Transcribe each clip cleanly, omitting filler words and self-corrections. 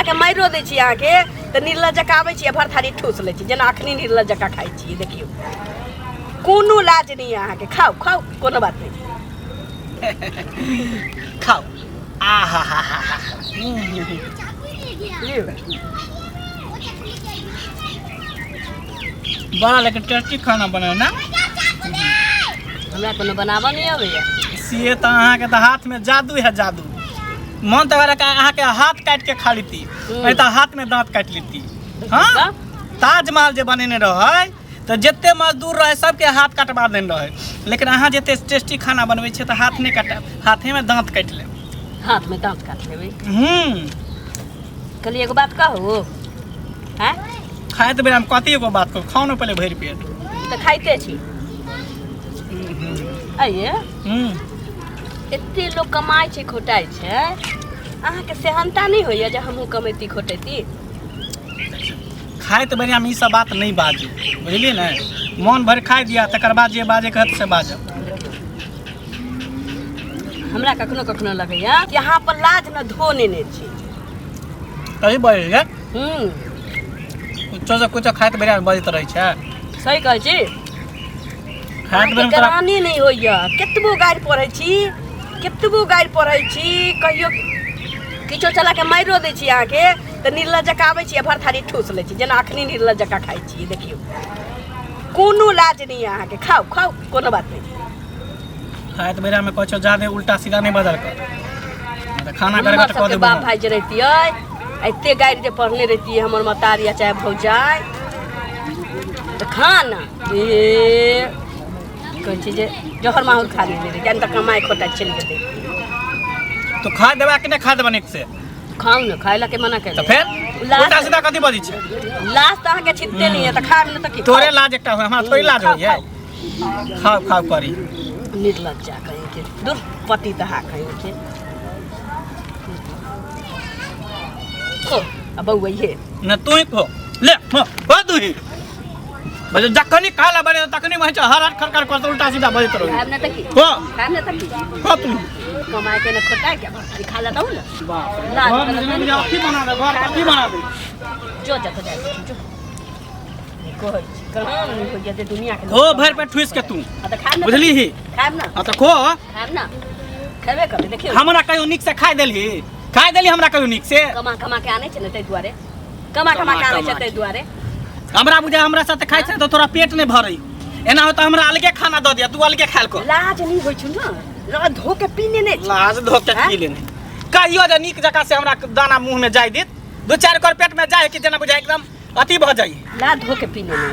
के मारियो दै छी अहाँ के त निर्लज जका आबै छी भर थारी ठूस लै छी जेना अखनी निर्लज जका खाइ छी देखियो कोनो लाज नहीं अहाँ के खाओ खाओ कोनो बात नहीं खाओ आहा हा हा बड़ा लेकिन टेस्टी खाना बनाओ ना हमरा कोनो बनाबा नहीं आबैया से तो अहाँ के तो हाथ में जादू है जादू मन तो अहाँ के हाथ काट के खा लेती नहीं तो हाथ में दांत काट लेती हाँ ताजमहल जे बनेने रहे तो जिते मजदूर रहे सबके हाथ कटवा देने रहे लेकिन अहाँ जिते टेस्टी खाना बनबै छियै तो हाथ नहीं काट हाथे में दांत काट ले हाथ में दांत काट लेबै कल एगो बात कहू हैं खाए तो बेरा हम कथी एगो बात कहू खाओ ना पहले भरि पेट तो खाइते छी आइए एते लोग कमाई छै खोटाई छै अहाँ के सेहनता नहीं होइया जे हमहू कमैती खोटैती खाए तो बेरा हम ई सब बात नहीं बाजू बुझलिए ना मन भर खाए दिया तकर बाद जे बाजे कहत से बाजब हमरा कखनो कखनो लगैया कि यहाँ पर लाज न धोने ने छी तभी बोल गे कुछ से कुछ खाए तो बेरा बजत रहे छै सही कहै छी खाए तो बेरा करानी नहीं होइया केतबो गाइड पढ़ै छी कहियो किछो चला के मारियो दै छी अहाँ के त निर्लज जका आबै छी भर थारी ठूस लै छी जेना अखनी निर्लज जका खाइ छी देखियो कोनो लाज नहीं अहाँ के खाओ खाओ कोनो बात नहीं खाए तो बेरा में कुछ ज्यादा उल्टा सीधा नहीं बदल कर खाना करे तो कह देबो बाप भाई जे रहतियै एते गाइड जे पढ़ने रहतियै हमर मतारिया चाहे भौजाई त खाना ए कहै छी जे जहर माहौल खा लेले रे जान त कमाई खोटा चल गेलै तो खा देबा कि नहीं खा देबा निक से खाऊ न खाइला के मना कर तो फिर उल्टा सीधा कथी बजै छै लास्ट अहाँ के छिटते नहीं है त खाब न त की तोरे लाज एकटा होय हमरा थोड़ी लाज होय खाओ खाओ करी निर्लज्जा कहीं के दूर पति तहा कहीं के खो अब वही न तू ही खो ले हो तू ही बजे जखनी खाला बने तखनी वही हर हर खर कर उल्टा सीधा बजत रहो खाब न त की हो खाब न त की खो तू कमाए के न खोटा के खाला दऊ न घर में अथी बना दे घर अथी बना दे जो जत जाए जो कोई कहां नहीं हो जते दुनिया के हो भर पे ठुस के तू बुझली ही खाब न त खो खाब न खेबे कर देखियो हमरा कहियो निक से खाइ देली हमरा कहियो निक से कमा के आने छै न तै दुआरे कमा के आने छै तै दुआरे हमरा बुझा हमरा साथ खाइ छै तो तोरा पेट नहीं भरई एना हो त हमरा अलगे खाना द दिया तू अलगे खाइल को लाज नहीं होय छु न लाज धो के पीने ने लाज धो के पी लेने कहियो जे निक जका से हमरा दाना मुंह में जाय देत दो चार कर पेट में जाए कि जना बुझा एकदम अति भ जाई लाज धो के पीने ने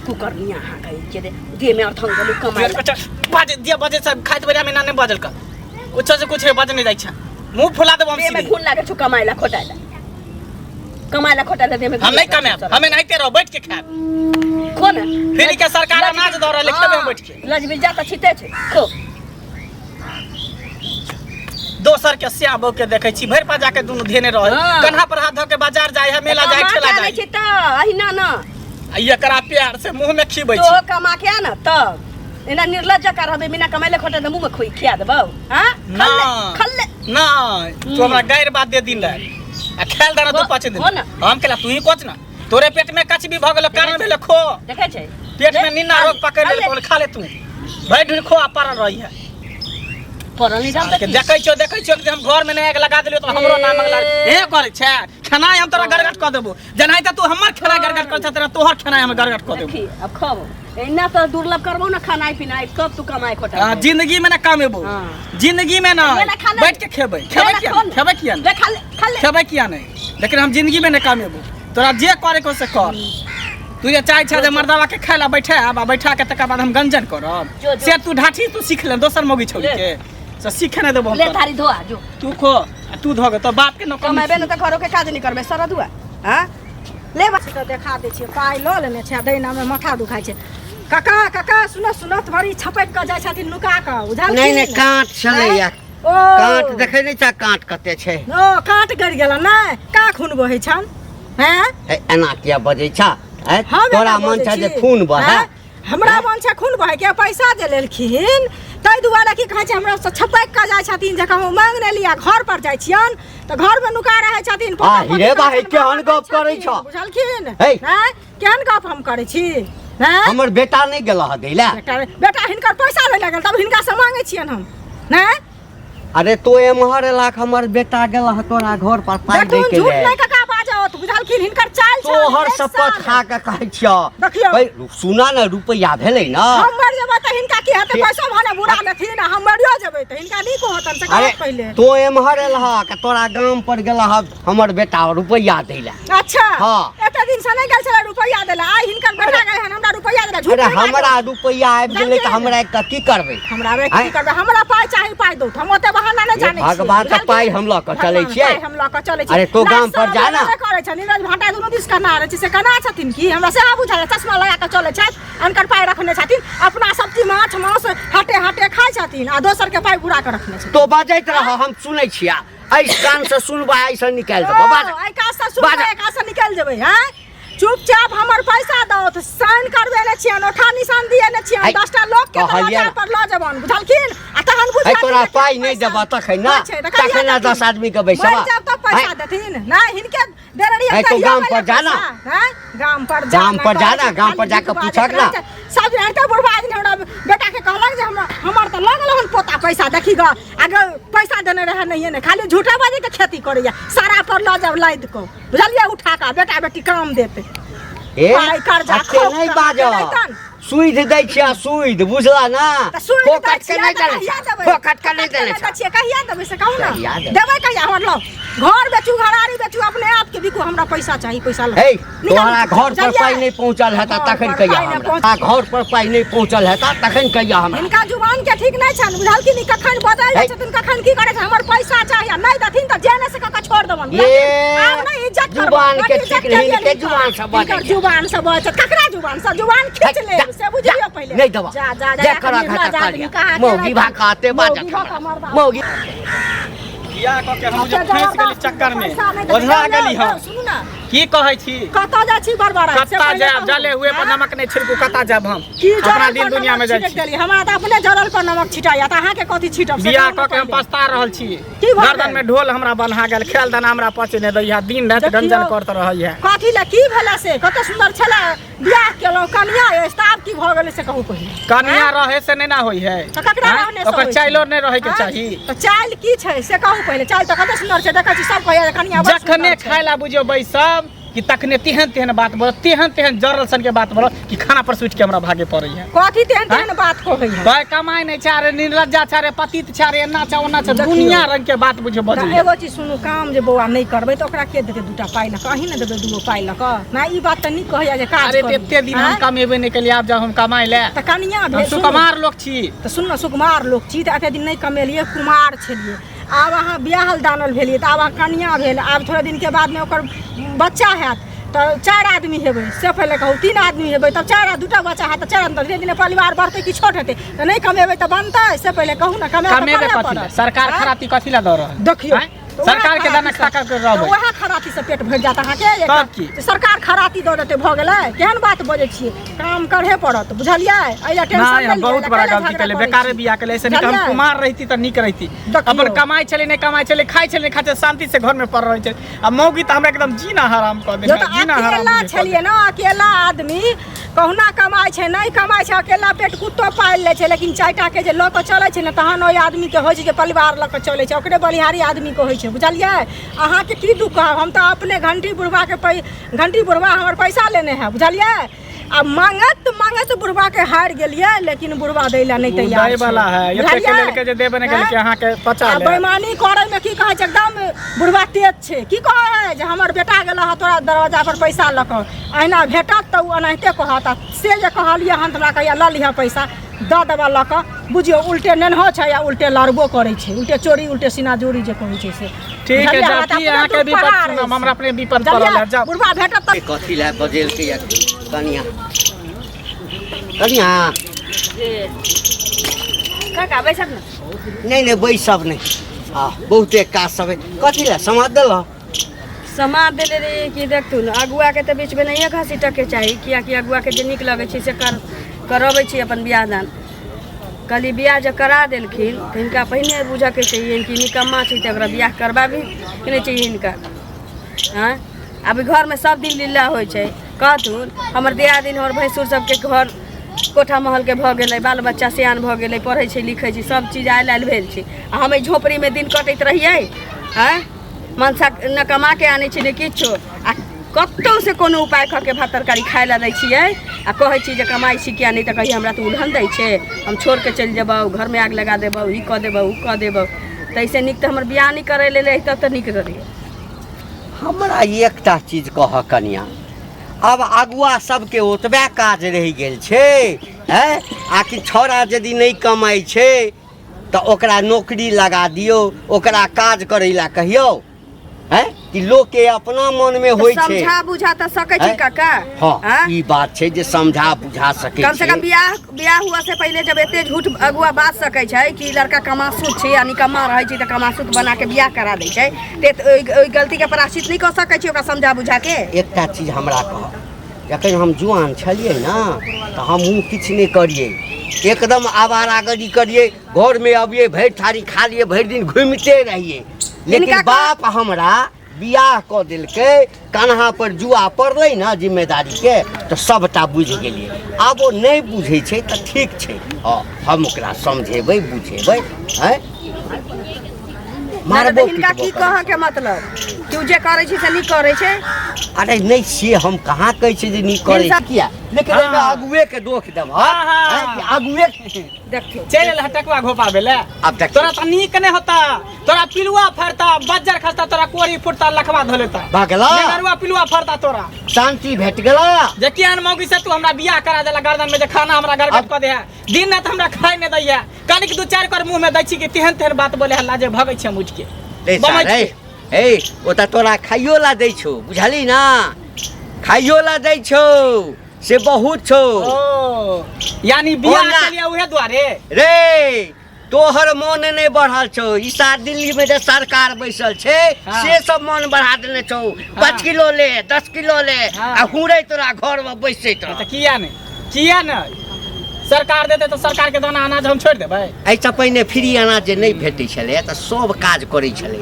कुकरनिया हा कहि के दे में अर्थंग गलु कमाई बाजे दिया बजे सब खाइत बेरा में ना नहीं बजल कर कुछ से कुछ बज नहीं जाय छ मुंह फुला देब हम सीधे में खून लागे छु कमाइला खोटाइला दे में हम नहीं कमाए हमें नहीं तेरो बैठ के खाए खो न फिर के सरकार अनाज दौरा लेके में बैठ के लज बिल जाता छिते छै खो दोसर के स्याबो के देखै छी भर पा जाके दुनु धेने रह कन्हा पर हाथ धो के बाजार जाय है मेला जाय ठेला जाय छै त अहिना न ये करा प्यार से मुंह में खीबै छी तो कमा के न तब एना निर्लज्ज कर हबे बिना कमाइले खोटे मुंह में खोई खिया देबौ हां खल्ले ना तू हमरा गैर बात दे दिन रे आ खेल दाना दू पाँच दिन हम केला तू ही कोच ना तोरे पेट में कच भी भ गेलो कारण भेले खो देखे छै पेट में निन्ना रोग पकड़ ले बोल खा ले तू भाई ढूंढ खो आ पारल रही है परनी दाम के देखै छो कि हम घर में आग लगा देलियो तो हमरो नाम मंगला हे करे छै खाना हम तोरा गरगट क देबो जनाइ त तू हमर खाना गरगट कर तेरा तोहर खाना हम गरगट क देबो अब खाबो एना तो दुर्लभ करबो ना खानाई पिनाई कब तू कमाई खोटा जिंदगी में ना कमेबो जिंदगी में ना बैठ के खेबै किया नहीं लेकिन हम जिंदगी में ना कमेबो तोरा जे करे को से कर तू ये चाहे छ जे मर्दावा के खाइला बैठा बैठा के तक बाद हम गंजन करब से तू ढाठी तू सीख ले दोसर मोगी छोड़ के से सीखे न देबो ले थारी धोआ जो तू खो तू धोगे तो बाप के न कमेबे न त घरो के काज नहीं करबे सरदुआ हां ले बस तो देखा दे छी पाई ल लेने छ दैना में माथा दुखाय छै काका सुनत भरी छपक के जाय छथिन नुका के उझल नहीं काट छले या काट देखै नै छ काट कते छै ओ काट गड़ गेल नै का खून बहै छन हैं एना किया बजै छ तोरा मन छ जे खून बहे हमरा मन छै खून बहे के पैसा जे लेलखिन तै दुआरे की कहै छै हमरा से छपैक के जाइ छथिन जे हम मांग ने लिया घर पर जाइ छियन त घर में नुका रहै छथिन हीरे बा केहन गप करै छ बुझलखिन हैं केहन गप हम करै छी हैं हमर बेटा नहीं गेला ह दैला बेटा हिनकर पैसा ले लागल तब हिनका से मांगे छियन हम हैं अरे तो एमहर लाख हमर बेटा गेला ह तोरा घर पर पाई दे के झूठ नहीं कका बाजत बुझलखिन हिनकर चाल छ तोहर शपथ खा के कहै छियो भाई सुना न रुपया भेलै न हम मर जेबै त हिनका की हेतै पैसा भने बुरा लेथिन हम मरियो जेबै त हिनका नी को होतन से कहत पहिले तो एमहर एलहा के तोरा गांव पर गेला ह हमर बेटा रुपया दैला अच्छा हां एते दिन से नहीं गेल छले रुपया देला आइ हिनकर बेटा गए हन हमरा रुपया देला झूठ अरे हमरा रुपया आबि गेलै त हमरा की करबै हमरा रे की करबै हमरा पाई चाहि पाई दो हम ओते बहाना नहीं जानै छी भगवान के पाई हम ल के चलै छियै हम ल के चलै छी अरे तो गांव पर जा ना करे छ नीरज भाटा दुनु दिस कना रहै छै से कना छथिन की हमरा से आ बुझाय चश्मा लगा के चलै छै अनकर पाई रखने छथिन अपना सब्जी माछ मांस हटे हटे खाय छथिन आ दोसर के पाई बुरा के रखने छथिन तो बाजैत रह हम सुनै छिया ऐ कान से सुनबा ऐसे निकाल देबो बाज ऐ कान से सुनबा ऐ कान से निकाल जेबै हैं चुपचाप हमर पैसा दो त साइन करबे ले छियन ओठा निशान दिए ले छियन 10 टा लोग के बाजार पर ल जबन बुझलखिन आ तहन बुझा तोरा पाई नहीं देबा तखन ना तखन 10 आदमी के बैसबा जब तक पैसा देथिन ना हिनके देलड़ी तो गांव पर जाना हैं गांव पर जाना गांव पर जाके पूछक ना सब हटे बुढ़वा आदमी हमरा बेटा के कहलक जे हमर त लगल हन पोता पैसा देखी ग आगे पैसा देने रहे नहीं ने खाली झूठा बाजी के खेती करैया सारा पर ल जब लाद को बुझलिए उठा का बेटा बेटी काम देते ए नहीं बाजो सुईद दै छिया सुईद बुझला ना फोकट के नहीं देने छ कहिया देबै से कहू ना देबै कहिया हमर लो घर बेचू घरारी बेचू अपने आप के बिकू हमरा पैसा चाहिए पैसा लो तोहरा घर पर पाई नहीं पहुंचल है तखन कहिया हमरा घर पर पाई नहीं पहुंचल है तखन कहिया हमरा इनका जुबान के ठीक नहीं छन बुझल कि कखन बदल जाय छथिन कखन की करे छै हमर पैसा चाहिए नहीं दथिन त जेने से कका छोड़ देबन आब नहीं इज्जत जुबान के ठीक नहीं के जुबान से बात जुबान से बात ककरा जुबान से जुबान खींच ले से बुझियो पहले नहीं दबा जा जा जा करा खा मोगी भाकाते बाजत मोगी किया क के हम जो फंस गेली चक्कर में ओझरा गेली हम सुनु ना की कहै छी कता जा छी बरबरा कता जाब जले हुए पर नमक नहीं छिड़कू कता जाब हम अपना दिन दुनिया में जाइ छी हमरा त अपने जरल पर नमक छिटाया त अहाँ के कथि छिटब बियाह क के हम पछता रहल छी गर्दन में ढोल हमरा बन्हा गेल खेल दाना हमरा पचे नहीं दैया दिन रात गंजन करत रहै है कथि ल की भेला से कत सुंदर छला बियाह केलो कन्या स्टाफ की भ गेलै से कहू पहिले कन्या रहे से नहीं ना होई है त ककरा रहने से ओकर चाइलो नहीं रहे के चाही त चाइल की छै से कहू पहिले चाइल त कत सुंदर छै देखै छी सब कहै कन्या जखने खाइला बुझियो बैसब कि तखने तेहन बात बोल तेहन जरल सन के बात बोल कि खाना पर सुट के हमरा भागे पड़ै है कथि तेहन बात कहै है भाई कमाई नहीं छारे निर्लज्जा छारे पतित छारे एना छ ओना छ दुनिया रंग के बात बुझे बजै एगो चीज सुनु काम जे बौआ नहीं करबै त ओकरा के देते दूटा पाई ल कहीं न देबै दूगो पाई ल क ना ई बात त नहीं कहैया जे काज अरे एते दिन हम कमेबे नहीं केलिए आब जब हम कमाई ले त कन्या भेल सुकुमार लोग छी त सुन न सुकुमार लोग छी त एते दिन नहीं कमेलिए कुमार छलिए आब अहाँ बियाहल दानल भेलिए त आब कन्या भेल आब थोड़ा दिन के बाद में ओकर बच्चा हैत तो 4 आदमी हेबै से पहले कहू 3 आदमी हेबै तब 4 दूटा बच्चा है तो 4 धीरे धीरे परिवार बढ़ते कि छोट हेतै तो नहीं कमेबै तो बनतै से पहले कहू ना कमेबै कथि सरकार खराती कथि ला द रहल देखियो सरकार के दाना ताका कर रहबै वह खराती से पेट भर जाता है के सरकार खराती द देते भ गेलै केहन बात बजै छियै काम करहे पड़त बुझलियै एला टेंशन नहीं बहुत बड़ा गलती केले बेकारे बियाह केले ऐसे नहीं हम कुमार रहती त निक रहती अपन कमाई चले नहीं कमाई चले खाई चले खाते शांति से घर में पड़ रहे छै अब मौगी त हमरा एकदम जीना हराम कर दे जीना हराम अकेला छलिए ना अकेला आदमी कहुना कमाई छै नहीं कमाई छै अकेला पेट कुत्तो पाल ले छै लेकिन चारिटा के जे ल के चलै छै न तहन ओइ आदमी के होय छै जे परिवार ल के चलै छै ओकरे बलिहारी आदमी के होय छै बुझलियै अहाँ के की दुख हम त अपने घंटी बुढ़वा के घंटी बुढ़वा हमर पैसा लेने है बुझलियै अब मांगत बुढ़वा के हार गेलिए लेकिन बुढ़वा दैला नहीं तैयार दै वाला है एते के लेल के जे देबे ने के अहाँ के पचा ले बेईमानी करे में की कहै छै एकदम बुढ़वा तेज छै की कहै जे हमर बेटा गेला ह तोरा दरवाजा पर पैसा ल के अहिना भेटत त अनाहिते कहत से जे कहलिए हम तोरा कहिया ल लिह पैसा द देबा ल के बुझियो उल्टे नेनहो छै या उल्टे लड़बो करे छै उल्टे चोरी उल्टे सीना जोरी जे कहै छै से ठीक है जाती अहाँ के विपद सुनम हमरा अपने विपद पड़ल है जा बुढ़वा भेटत त कथि ला बजेल के या कन्या कन्या काका बैसब न नहीं बैसब नहीं बहुते काज सब कथि ला समाज देल समाज देले रे कि देखतू न अगुआ के त बीच में नहीं घसीट के चाहिए किया कि अगुआ के जे निक लगे छै से करबै छी अपन बियाह दान कहली बियाह जब करा देलखिन तो इनका पहिने बुझके चाहिए कि निकम्मा छै तो ओकरा बियाह करबाबी कि नहीं चाहिए इनका। हाँ अभी घर में सब दिन लीला होइ छै कहथुन हमर दियादिन हमर भैंसुर सबके घर कोठा महल के भऽ गेलै बाल बच्चा सियान भऽ गेलै पढ़ै छै लिखै छै सब चीज आयल भेल छै आ हम झोपड़ी में दिन कटैत रहियै। हाँ मनसा न कमा के आनै छी ने किछो आ कतौ से कोनो उपाय कऽ के भात तरकारी खाय ला दै छियै आ कहै छी जे कमाइ छी किया नहीं तो कहिए हमरा तो उल्हन दै छै हम छोड़ के चलि जेबौ घर में आग लगा देबौ ई कऽ देबौ उ कऽ देबौ तैसे नीक तो हमर बियाह नहीं करे ले तब तो नीक रहिए। हमरा एकटा चीज कह कनिया अब अगुआ सबके ओतबे काज रह गेल छै हैं आखिर छौड़ा यदि नहीं कमाई छै तो ओकरा नौकरी लगा दियो ओकरा काज करे ला कहियो हैं कि लोग के अपना मन में होय छै समझा बुझा त सकै छी काका। हां ई बात छै जे समझा बुझा सकै छै कम से कम बियाह हुआ से पहले जब एते झूठ अगुआ बात सकै छै कि लड़का कमासुत छै या निकम्मा रहै छै त कमासुत बना के बियाह करा दै छै ते ओइ गलती के प्रायश्चित नहीं क सकै छी ओकरा समझा बुझा के। एकटा चीज हमरा कह जखन हम जुआन छलिए ना तो हमहूँ किछ नहीं करिए एकदम आवारागरी करिए घर में अबिए भरि थारी खा लिए भरि दिन घूमते रहिए लेकिन बाप हमरा बियाह क देलकै कान्हा पर जुआ पड़लै ना जिम्मेदारी के तो सबटा बुझ गेलिए आब वो नहीं बुझे छै तो ठीक छै हम ओकरा समझेबै बुझेबै हैं मारबो इनका की कह के मतलब तू जे करे छी से नहीं करे छै। अरे नहीं से हम कहाँ कहे छी जे नहीं करे किया लेकिन एमे अगुए के दोख देब अगुए देखियो चल हटकवा घोपाबे ले अब देख तोरा त नीक नहीं होता तोरा पिलुआ फरता बज्जर खसता तोरा कोरी फुटता लखवा धलेता भागला नगरवा पिलुआ फरता तोरा शांति भेट गेला जे कियान मौगी से तू हमरा बियाह करा देला गर्दन में जे खाना हमरा गरगट क दे है दिन रात हमरा खाए ने दैया कनिक दू चार कर मुंह में दै छी कि तेहन तेहन बात बोले हल्ला जे भगै छै मुझ के ए ओता तोरा खाइयो ला दै छौ बुझली ना खाइयो ला दै छौ से बहुत छौ यानी बियाह के लिए उहे द्वारे रे तोहर मन नहीं बढ़ल छौ ई सार दिल्ली में जे सरकार बैसल छै से सब मन बढ़ा देने छौ 5 किलो ले 10 किलो ले आ हुरे तोरा घर में बैसै त किया नहीं सरकार देते तो सरकार के दाना अनाज हम छोड़ देबै ऐसा पहिने फ्री अनाज जे नहीं भेटै छले त सब काज करै छले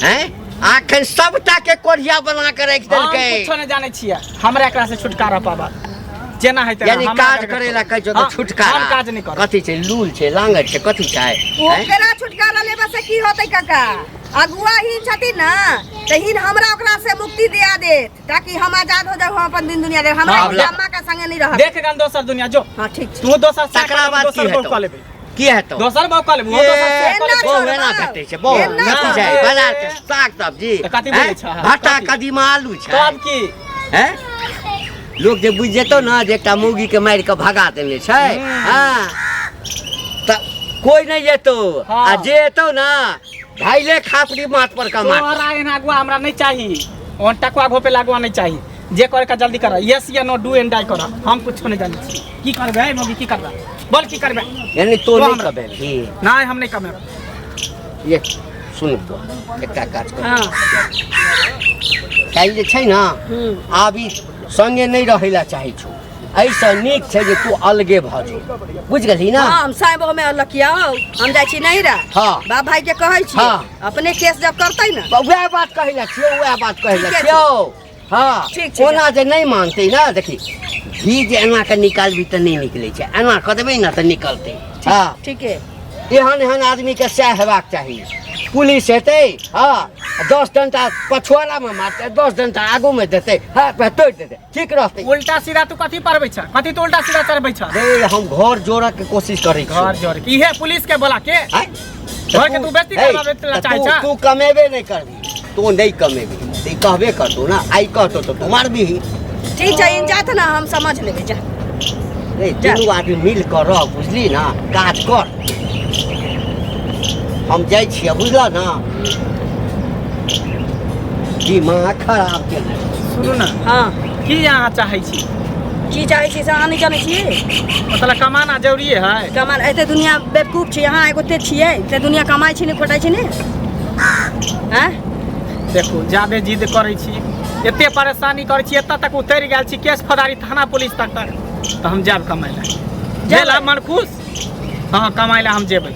हैं आखिर सबटा के कोढ़िया बना के रख देलकै कुछो नहीं जाने छियै हमरा एकरा से छुटकारा पाबा जेना है यानी काज करे ला कहै छौ त छुटकारा हम काज नहीं कर कथि छै लूल छै लांगड़ छै कथि छै ओकरा छुटकारा लेबा से की होतै काका अगुआ ही छथिन ना त हिन हमरा ओकरा से मुक्ति दिया देत ताकि हम आजाद हो जाऊ हम अपन दिन दुनिया रे हमरा अम्मा के संगे नहीं रह देख गन दोसर दुनिया जो हां ठीक तू दोसर तकरा बात की हेतौ की हेतौ दोसर बात क लेबो बहु ना भेटै छै बहु कथि छै बाजार के साग सब्जी कथि बोलै छ भाटा कदीमा आलू छै तब की हैं लोग जे बुझ जेतौ ना जे एकटा मुर्गी के मार के भगा देने छै हां त कोई नहीं जेतौ आ जे एतौ ना ढाईले खापड़ी माथ पर का मार तोरा एना अगुआ हमरा नहीं चाहिए ओन टकवा घोपे लागवा नहीं चाहिए जे करे का जल्दी कर यस या नो डू एंड डाई कर हम कुछ नहीं जाने छी की करबे मौगी की करबे बोल की करबे यानी तो नहीं करबे की नहीं हम नहीं करबे ये सुन तो एकटा काज कर हां काई जे छै ना आबी संगे नहीं रहैला चाहे छु ऐसा नीक छै जे तू अलगे भ जो बुझ गेली ना हम साइबो में अलग किया हम जाय छी नहीं रा हां बाप भाई के कहै छी अपने केस जब करतै ना वह बात कहैला छियो वह बात कहैला छियो हां ओना जे नहीं मानते ना देखी घी जे एना के निकालबी त नहीं निकले छै एना क देबै ना त निकलते हां ठीक है एहन एहन आदमी के सह हेबाक चाहिए पुलिस हेतै हां 10 डंटा पछुआला में मारते 10 डंटा आगू में देते हाथ पे तोड़ देते ठीक रहते उल्टा सीधा तू कथि पढ़बै छ कथि तो उल्टा सीधा चढ़बै छ रे हम घर जोड़े के कोशिश करै छी घर जोड़ के इहे पुलिस के बोला के घर के तू बेइज्जती करबाबे त चाहे छ तू कमेबे नहीं करबी तू नहीं कमेबी ते कहबे करतो ना आई कहतो तो तू मारबी ठीक है इन जात ना हम समझ लेबे जा रे दुनू आदमी मिल कर रह बुझली ना काज कर हम जाय छियै बुझला ना दिमाग खराब के सुनू ना हां की यहाँ चाहे छी की चाहे छी से अहाँ नहीं जाने छियै मतलब कमाना जरूरी है कमान एते दुनिया बेवकूफ छी यहाँ एगो ते छियै ते दुनिया कमाई छी नहीं खोटाई छी नहीं हैं देखो ज्यादा जिद करै छी एते परेशानी करै छी एत तक उतर गेल छी केस फौजदारी थाना पुलिस तक तो हम जाब कमाई ला भेला मन खुश। हाँ कमाई ला हम जेबै,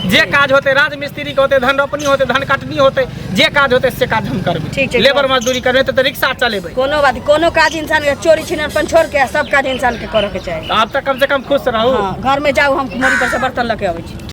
जे काज होते राजमिस्त्री के होते, धन रोपनी होते, धन कटनी होते, जे काज होते से काज हम करबै। ठीक छै, लेबर मजदूरी करबै तो रिक्शा चलेबै। कोनो बात, कोनो काज इंसान के चोरी छिनारपन छोड़ के सब काज इंसान के करे के चाही। आप तो कम से कम खुश रहू। हाँ, घर में जाऊ, हम मोरी पर से बर्तन लेके आबै छी।